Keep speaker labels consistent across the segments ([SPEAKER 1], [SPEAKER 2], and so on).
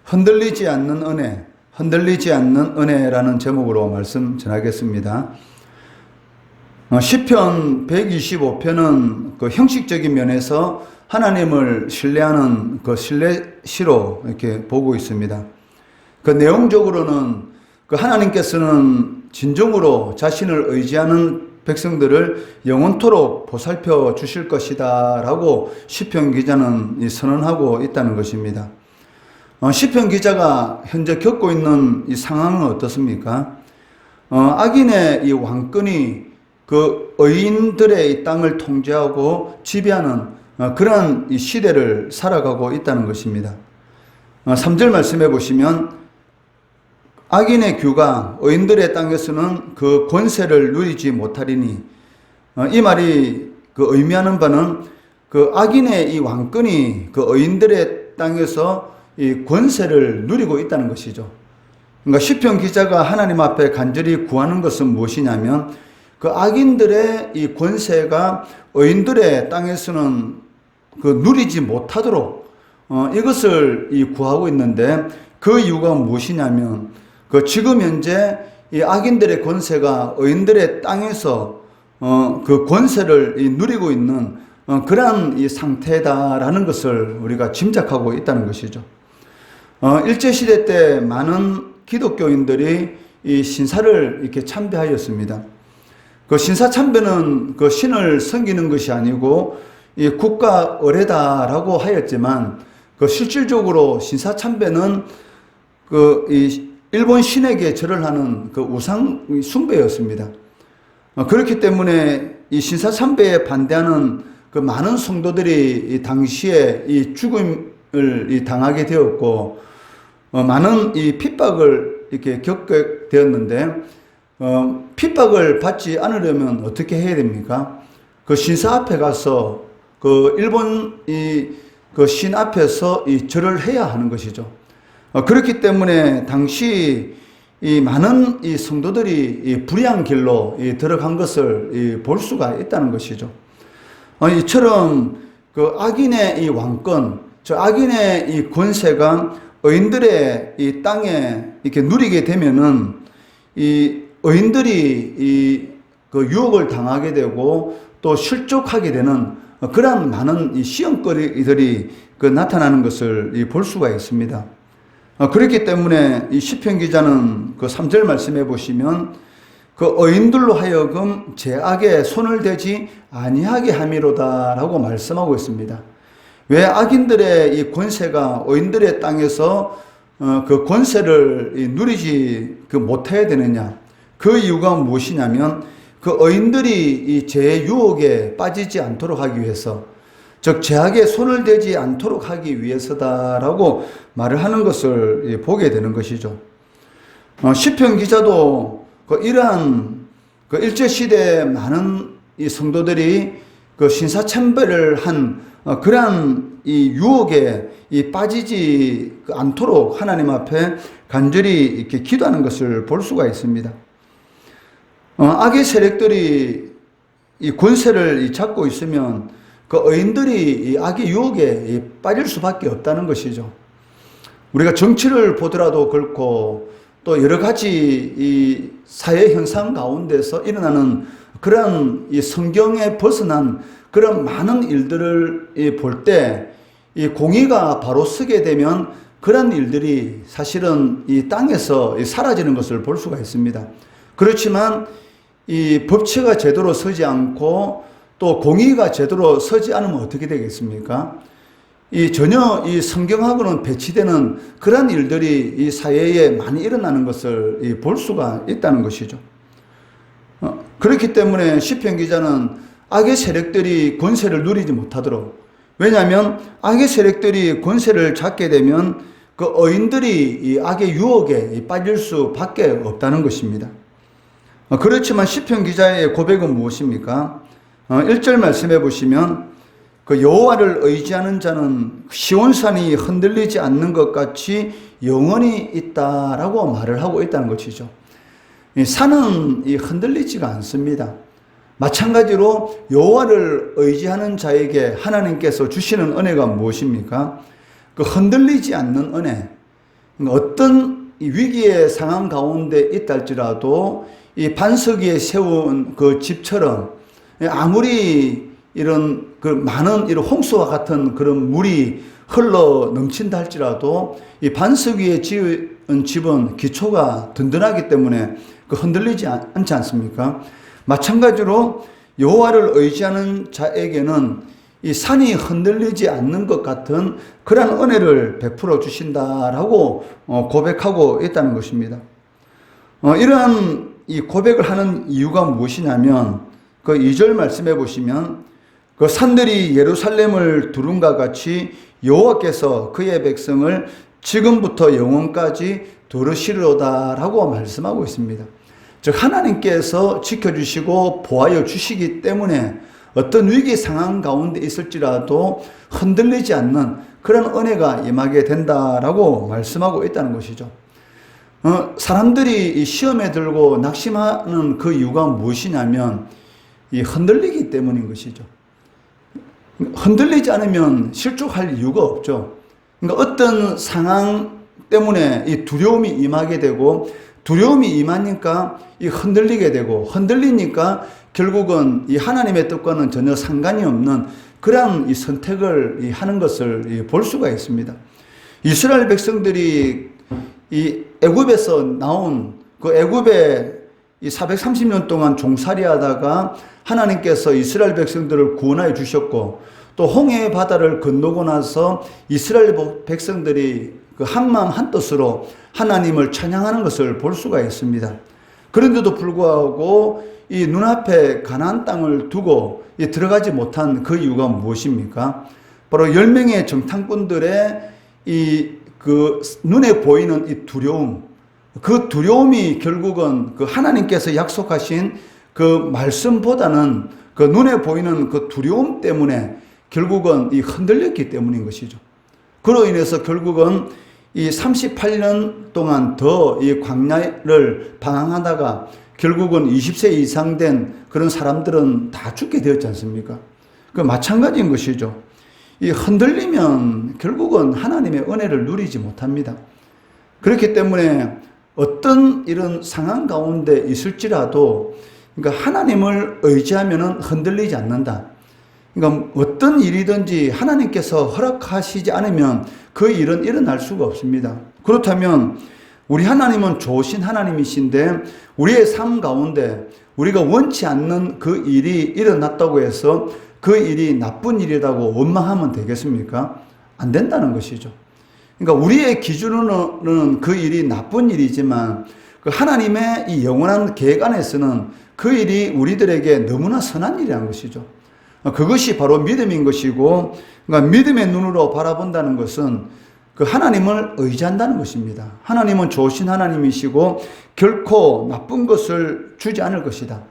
[SPEAKER 1] 흔들리지 않는 은혜, 흔들리지 않는 은혜라는 제목으로 말씀 전하겠습니다. 시편 125편은 그 형식적인 면에서 하나님을 신뢰하는 그 신뢰시로 이렇게 보고 있습니다. 그 내용적으로는 그 하나님께서는 진정으로 자신을 의지하는 백성들을 영원토록 보살펴 주실 것이다 라고 시편 기자는 선언하고 있다는 것입니다. 시편 기자가 현재 겪고 있는 이 상황은 어떻습니까? 악인의 이 왕권이 그 의인들의 이 땅을 통제하고 지배하는 그런 이 시대를 살아가고 있다는 것입니다. 3절 말씀해 보시면 악인의 규가 의인들의 땅에서는 그 권세를 누리지 못하리니, 이 말이 그 의미하는 바는 그 악인의 이 왕권이 그 의인들의 땅에서 이 권세를 누리고 있다는 것이죠. 그러니까 시편 기자가 하나님 앞에 간절히 구하는 것은 무엇이냐면 그 악인들의 이 권세가 의인들의 땅에서는 그 누리지 못하도록 이것을 이 구하고 있는데, 그 이유가 무엇이냐면 그 지금 현재 이 악인들의 권세가 의인들의 땅에서 그 권세를 이 누리고 있는 그러한 이 상태다라는 것을 우리가 짐작하고 있다는 것이죠. 일제시대 때 많은 기독교인들이 이 신사를 이렇게 참배하였습니다. 그 신사 참배는 그 신을 섬기는 것이 아니고 이 국가 의례다라고 하였지만, 그 실질적으로 신사 참배는 그 이 일본 신에게 절을 하는 그 우상 숭배였습니다. 그렇기 때문에 이 신사 참배에 반대하는 그 많은 성도들이 이 당시에 이 죽음을 이 당하게 되었고, 많은 이 핍박을 이렇게 겪게 되었는데, 핍박을 받지 않으려면 어떻게 해야 됩니까? 그 신사 앞에 가서 그 일본 그 신 앞에서 이 절을 해야 하는 것이죠. 그렇기 때문에 당시 이 많은 이 성도들이 이 불의한 길로 들어간 것을 볼 수가 있다는 것이죠. 이처럼 그 악인의 이 왕권, 저 악인의 이 권세가 의인들의 이 땅에 이렇게 누리게 되면은 이 의인들이 그 유혹을 당하게 되고 또 실족하게 되는 그러한 많은 이 시험거리들이 그 나타나는 것을 볼 수가 있습니다. 그렇기 때문에 이 시편 기자는 그 3절 말씀해 보시면 그 의인들로 하여금 제악에 손을 대지 아니하게 함이로다라고 말씀하고 있습니다. 왜 악인들의 이 권세가 의인들의 땅에서 그 권세를 누리지 못해야 되느냐? 그 이유가 무엇이냐면 그 의인들이 이 죄의 유혹에 빠지지 않도록 하기 위해서, 즉 죄악에 손을 대지 않도록 하기 위해서다라고 말을 하는 것을 보게 되는 것이죠. 시편 기자도 그 이러한 그 일제시대 많은 이 성도들이 그 신사참배를 한 그러한 이 유혹에 빠지지 않도록 하나님 앞에 간절히 이렇게 기도하는 것을 볼 수가 있습니다. 악의 세력들이 이 권세를 잡고 있으면 그 의인들이 이 악의 유혹에 빠질 수밖에 없다는 것이죠. 우리가 정치를 보더라도 그렇고 또 여러 가지 이 사회 현상 가운데서 일어나는 그런 이 성경에 벗어난 그런 많은 일들을 볼 때 이 공의가 바로 서게 되면 그런 일들이 사실은 이 땅에서 사라지는 것을 볼 수가 있습니다. 그렇지만 이 법치가 제대로 서지 않고 또 공의가 제대로 서지 않으면 어떻게 되겠습니까? 전혀 이 성경하고는 배치되는 그런 일들이 이 사회에 많이 일어나는 것을 볼 수가 있다는 것이죠. 그렇기 때문에 시편 기자는 악의 세력들이 권세를 누리지 못하도록, 왜냐하면 악의 세력들이 권세를 잡게 되면 그 의인들이 이 악의 유혹에 빠질 수밖에 없다는 것입니다. 그렇지만 시편 기자의 고백은 무엇입니까? 1절 말씀해 보시면 그 여호와를 의지하는 자는 시온산이 흔들리지 않는 것 같이 영원히 있다라고 말을 하고 있다는 것이죠. 산은 흔들리지가 않습니다. 마찬가지로 여호와를 의지하는 자에게 하나님께서 주시는 은혜가 무엇입니까? 그 흔들리지 않는 은혜. 어떤 위기의 상황 가운데 있다 할지라도 이 반석 위에 세운 그 집처럼 아무리 이런 그 많은 이런 홍수와 같은 그런 물이 흘러 넘친다 할지라도 이 반석 위에 지은 집은 기초가 든든하기 때문에 그 흔들리지 않지 않습니까? 마찬가지로 여호와를 의지하는 자에게는 이 산이 흔들리지 않는 것 같은 그런 은혜를 베풀어 주신다라고 고백하고 있다는 것입니다. 이러한 이 고백을 하는 이유가 무엇이냐면 그 2절 말씀해 보시면 그 산들이 예루살렘을 두른과 같이 여호와께서 그의 백성을 지금부터 영원까지 두르시리로다라고 말씀하고 있습니다. 즉 하나님께서 지켜주시고 보호하여 주시기 때문에 어떤 위기 상황 가운데 있을지라도 흔들리지 않는 그런 은혜가 임하게 된다라고 말씀하고 있다는 것이죠. 사람들이 이 시험에 들고 낙심하는 그 이유가 무엇이냐면 이 흔들리기 때문인 것이죠. 흔들리지 않으면 실족할 이유가 없죠. 그러니까 어떤 상황 때문에 이 두려움이 임하게 되고 두려움이 임하니까 이 흔들리게 되고 흔들리니까 결국은 이 하나님의 뜻과는 전혀 상관이 없는 그러한 이 선택을 하는 것을 볼 수가 있습니다. 이스라엘 백성들이 이 애굽에서 나온 그 애굽에 이 430년 동안 종살이 하다가 하나님께서 이스라엘 백성들을 구원하여 주셨고 또 홍해 바다를 건너고 나서 이스라엘 백성들이 그 한마음 한뜻으로 하나님을 찬양하는 것을 볼 수가 있습니다. 그런데도 불구하고 이 눈앞에 가나안 땅을 두고 들어가지 못한 그 이유가 무엇입니까? 바로 10명의 정탐꾼들의 그 눈에 보이는 이 두려움, 그 두려움이 결국은 그 하나님께서 약속하신 그 말씀보다는 그 눈에 보이는 그 두려움 때문에 결국은 이 흔들렸기 때문인 것이죠. 그로 인해서 결국은 이 38년 동안 더 이 광야를 방황하다가 결국은 20세 이상 된 그런 사람들은 다 죽게 되었지 않습니까? 그 마찬가지인 것이죠. 이 흔들리면 결국은 하나님의 은혜를 누리지 못합니다. 그렇기 때문에 어떤 이런 상황 가운데 있을지라도 그러니까 하나님을 의지하면 흔들리지 않는다. 그러니까 어떤 일이든지 하나님께서 허락하시지 않으면 그 일은 일어날 수가 없습니다. 그렇다면 우리 하나님은 좋으신 하나님이신데 우리의 삶 가운데 우리가 원치 않는 그 일이 일어났다고 해서 그 일이 나쁜 일이라고 원망하면 되겠습니까? 안 된다는 것이죠. 그러니까 우리의 기준으로는 그 일이 나쁜 일이지만 그 하나님의 이 영원한 계획 안에서는 그 일이 우리들에게 너무나 선한 일이라는 것이죠. 그것이 바로 믿음인 것이고, 그러니까 믿음의 눈으로 바라본다는 것은 그 하나님을 의지한다는 것입니다. 하나님은 좋으신 하나님이시고 결코 나쁜 것을 주지 않을 것이다.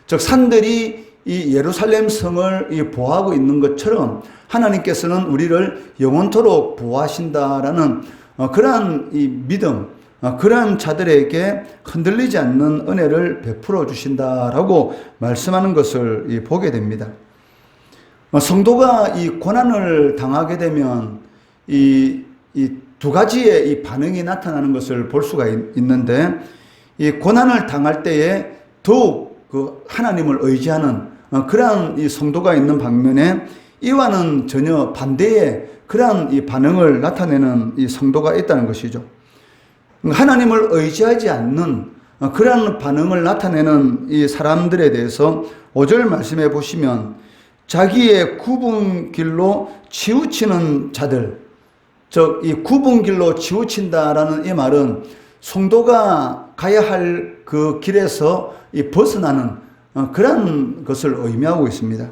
[SPEAKER 1] 즉 산들이 이 예루살렘 성을 보호하고 있는 것처럼 하나님께서는 우리를 영원토록 보호하신다라는 그러한 이 믿음, 그러한 자들에게 흔들리지 않는 은혜를 베풀어 주신다라고 말씀하는 것을 보게 됩니다. 성도가 이 고난을 당하게 되면 이 두 가지의 이 반응이 나타나는 것을 볼 수가 있는데, 이 고난을 당할 때에 더욱 그 하나님을 의지하는 그러한 이 성도가 있는 반면에 이와는 전혀 반대의 그러한 이 반응을 나타내는 이 성도가 있다는 것이죠. 하나님을 의지하지 않는 그러한 반응을 나타내는 이 사람들에 대해서 5절 말씀해 보시면 자기의 굽은 길로 치우치는 자들, 즉 이 굽은 길로 치우친다라는 이 말은 성도가 가야 할 그 길에서 이 벗어나는 그런 것을 의미하고 있습니다.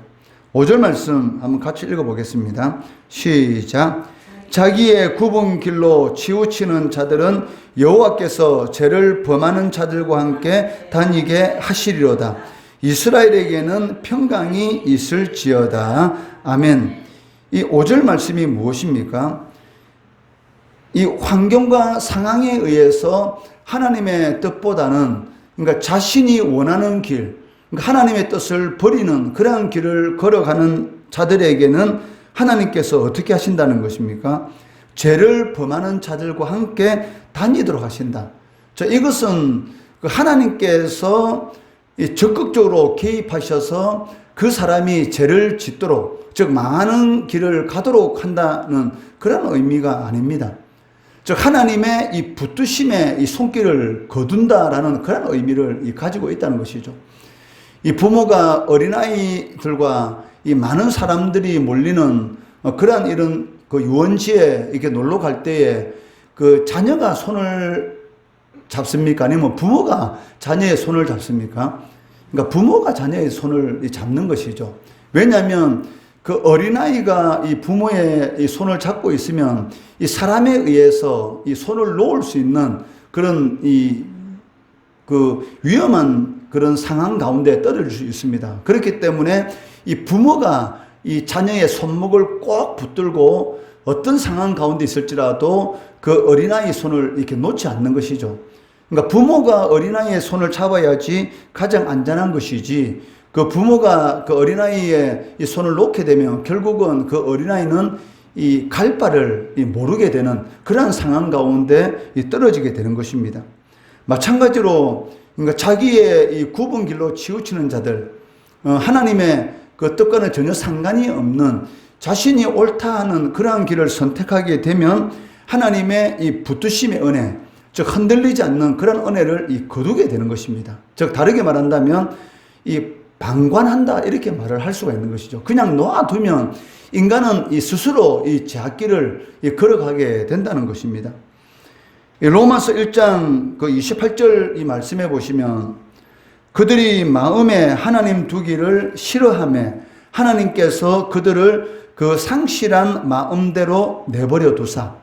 [SPEAKER 1] 5절 말씀 한번 같이 읽어보겠습니다. 시작. 자기의 굽은 길로 치우치는 자들은 여호와께서 죄를 범하는 자들과 함께 다니게 하시리로다. 이스라엘에게는 평강이 있을지어다. 아멘. 이 5절 말씀이 무엇입니까? 이 환경과 상황에 의해서 하나님의 뜻보다는 그러니까 자신이 원하는 길, 그러니까 하나님의 뜻을 버리는 그러한 길을 걸어가는 자들에게는 하나님께서 어떻게 하신다는 것입니까? 죄를 범하는 자들과 함께 다니도록 하신다. 자, 이것은 하나님께서 적극적으로 개입하셔서 그 사람이 죄를 짓도록, 즉 망하는 길을 가도록 한다는 그런 의미가 아닙니다. 즉 하나님의 이 붙드심의 이 손길을 거둔다라는 그런 의미를 가지고 있다는 것이죠. 이 부모가 어린아이들과 이 많은 사람들이 몰리는 그러한 이런 그 유원지에 이렇게 놀러 갈 때에 그 자녀가 손을 잡습니까? 아니면 부모가 자녀의 손을 잡습니까? 그러니까 부모가 자녀의 손을 잡는 것이죠. 왜냐하면 그 어린아이가 이 부모의 이 손을 잡고 있으면 이 사람에 의해서 이 손을 놓을 수 있는 그런 그 위험한 그런 상황 가운데 떨어질 수 있습니다. 그렇기 때문에 이 부모가 이 자녀의 손목을 꼭 붙들고 어떤 상황 가운데 있을지라도 그 어린아이의 손을 이렇게 놓지 않는 것이죠. 그러니까 부모가 어린아이의 손을 잡아야지 가장 안전한 것이지, 그 부모가 그 어린아이의 이 손을 놓게 되면 결국은 그 어린아이는 이 갈 바를 모르게 되는 그러한 상황 가운데 떨어지게 되는 것입니다. 마찬가지로 그러니까 자기의 이 굽은 길로 치우치는 자들, 하나님의 그 뜻과는 전혀 상관이 없는 자신이 옳다 하는 그러한 길을 선택하게 되면 하나님의 이 붙드심의 은혜, 즉 흔들리지 않는 그런 은혜를 거두게 되는 것입니다. 즉 다르게 말한다면 이 방관한다 이렇게 말을 할 수가 있는 것이죠. 그냥 놔두면 인간은 이 스스로 이 제약길을 걸어가게 된다는 것입니다. 로마서 1장 그 28절 이 말씀해 보시면 그들이 마음에 하나님 두기를 싫어하며 하나님께서 그들을 그 상실한 마음대로 내버려 두사,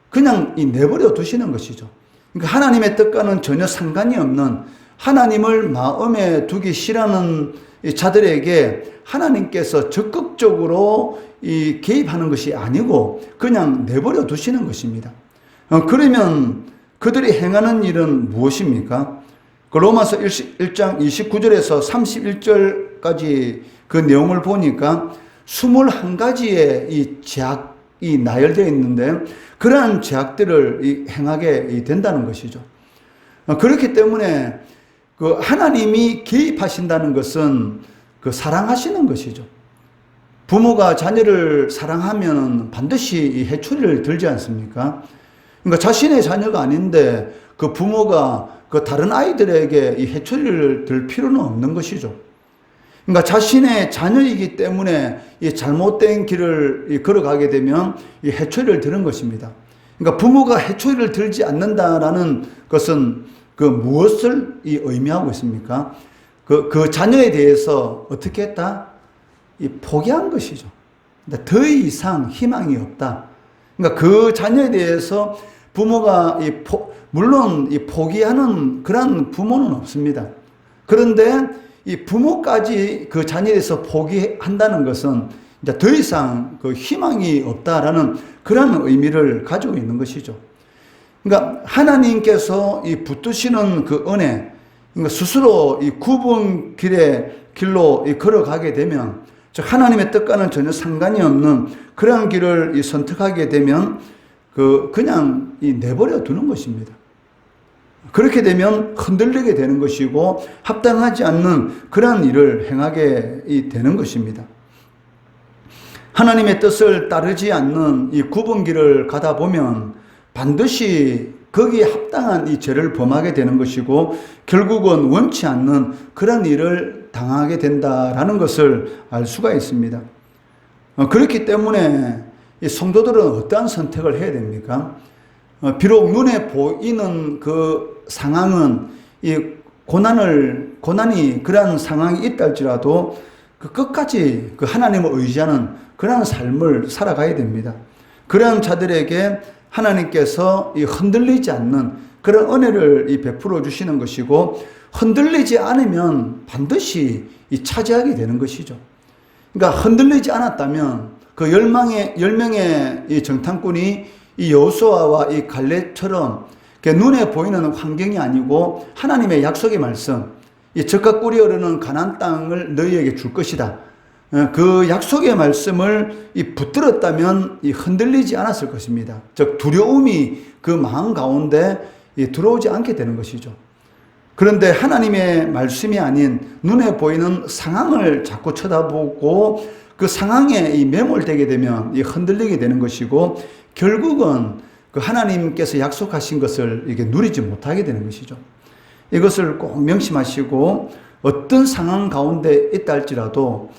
[SPEAKER 1] 그냥 내버려 두시는 것이죠. 그러니까 하나님의 뜻과는 전혀 상관이 없는, 하나님을 마음에 두기 싫어하는 자들에게 하나님께서 적극적으로 개입하는 것이 아니고 그냥 내버려 두시는 것입니다. 그러면 그들이 행하는 일은 무엇입니까? 그 로마서 1장 29절에서 31절까지 그 내용을 보니까 21가지의 이 제약이 나열되어 있는데 그러한 제약들을 행하게 된다는 것이죠. 그렇기 때문에 그 하나님이 개입하신다는 것은 그 사랑하시는 것이죠. 부모가 자녀를 사랑하면 반드시 이 해초리를 들지 않습니까? 그러니까 자신의 자녀가 아닌데 그 부모가 그 다른 아이들에게 이 해초리를 들 필요는 없는 것이죠. 그러니까 자신의 자녀이기 때문에 이 잘못된 길을 걸어가게 되면 이 해초리를 드는 것입니다. 그러니까 부모가 해초리를 들지 않는다라는 것은 그 무엇을 의미하고 있습니까? 그 자녀에 대해서 어떻게 했다? 포기한 것이죠. 더 이상 희망이 없다. 그러니까 그 자녀에 대해서 부모가 물론 포기하는 그런 부모는 없습니다. 그런데 이 부모까지 그 자녀에 대해서 포기한다는 것은 이제 더 이상 그 희망이 없다라는 그런 의미를 가지고 있는 것이죠. 그러니까 하나님께서 이 붙드시는 그 은혜, 그러니까 스스로 이 굽은 길로 걸어가게 되면, 즉 하나님의 뜻과는 전혀 상관이 없는 그런 길을 선택하게 되면 그냥 내버려 두는 것입니다. 그렇게 되면 흔들리게 되는 것이고 합당하지 않는 그런 일을 행하게 되는 것입니다. 하나님의 뜻을 따르지 않는 이 굽은 길을 가다 보면 반드시 거기에 합당한 이 죄를 범하게 되는 것이고 결국은 원치 않는 그런 일을 당하게 된다라는 것을 알 수가 있습니다. 그렇기 때문에 이 성도들은 어떠한 선택을 해야 됩니까? 비록 눈에 보이는 그 상황은 이 고난이 그러한 상황이 있다 할지라도 그 끝까지 그 하나님을 의지하는 그러한 삶을 살아가야 됩니다. 그러한 자들에게 하나님께서 이 흔들리지 않는 그런 은혜를 베풀어 주시는 것이고 흔들리지 않으면 반드시 이 차지하게 되는 것이죠. 그러니까 흔들리지 않았다면 그 10명의 이 정탐꾼이 이 여호수아와 이 갈렙처럼 눈에 보이는 환경이 아니고 하나님의 약속의 말씀, 이 젖과 꿀이 흐르는 가나안 땅을 너희에게 줄 것이다. 그 약속의 말씀을 붙들었다면 흔들리지 않았을 것입니다. 즉 두려움이 그 마음 가운데 들어오지 않게 되는 것이죠. 그런데 하나님의 말씀이 아닌 눈에 보이는 상황을 자꾸 쳐다보고 그 상황에 매몰되게 되면 흔들리게 되는 것이고, 결국은 그 하나님께서 약속하신 것을 이게 누리지 못하게 되는 것이죠. 이것을 꼭 명심하시고, 어떤 상황 가운데 있다 할지라도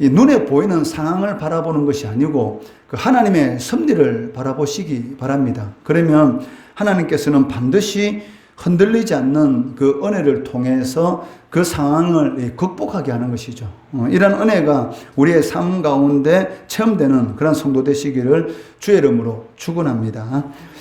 [SPEAKER 1] 이 눈에 보이는 상황을 바라보는 것이 아니고 그 하나님의 섭리를 바라보시기 바랍니다. 그러면 하나님께서는 반드시 흔들리지 않는 그 은혜를 통해서 그 상황을 극복하게 하는 것이죠. 이런 은혜가 우리의 삶 가운데 체험되는 그런 성도 되시기를 주의 이름으로 축원합니다.